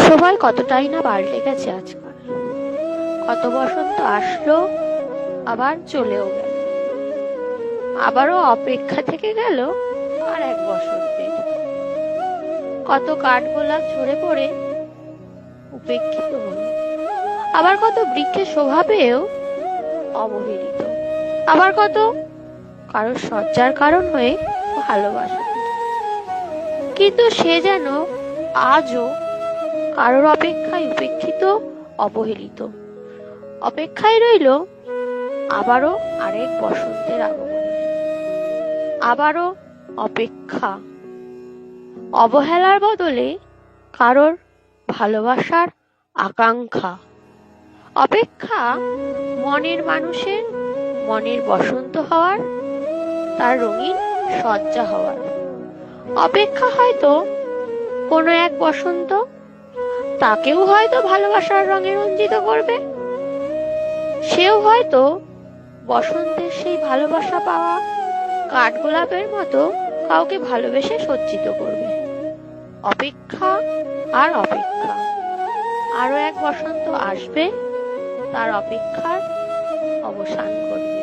সময় কতটাই না পাল্টে গেছে আজকাল। কত বসন্ত আসলো, আবার চলেও গেল। আবারও অপেক্ষা থেকে গেল আর এক বসন্তের। কত কাঠগোলাপ ঝরে পড়ে উপেক্ষিত হলো, আবার কত বৃক্ষের শোভা পেয়েও অবহেলিত, আবার কত কারোর শয্যার কারণ হয়ে ভালোবাসা। কিন্তু সে যেন আজও কারোর অপেক্ষায় উপেক্ষিত, অবহেলিত। অপেক্ষায় রইল আবারও আরেক বসন্তের আগমনে। আবারও অপেক্ষা, অবহেলার বদলে কারোর ভালোবাসার আকাঙ্ক্ষা। অপেক্ষা মনের মানুষের মনের বসন্ত হওয়ার, তার রঙিন সজ্জা হওয়ার। অপেক্ষা হয়তো কোনো এক বসন্ত তাকেও হয়তো ভালোবাসার রঙে রঞ্জিত করবে। সেও হয়তো বসন্তের সেই ভালোবাসা পাওয়া কাঠগোলাপের মতো কাউকে ভালোবেসে সজ্জিত করবে। অপেক্ষা আর অপেক্ষা। আরো এক বসন্ত আসবে, তার অপেক্ষার অবসান ঘটবে।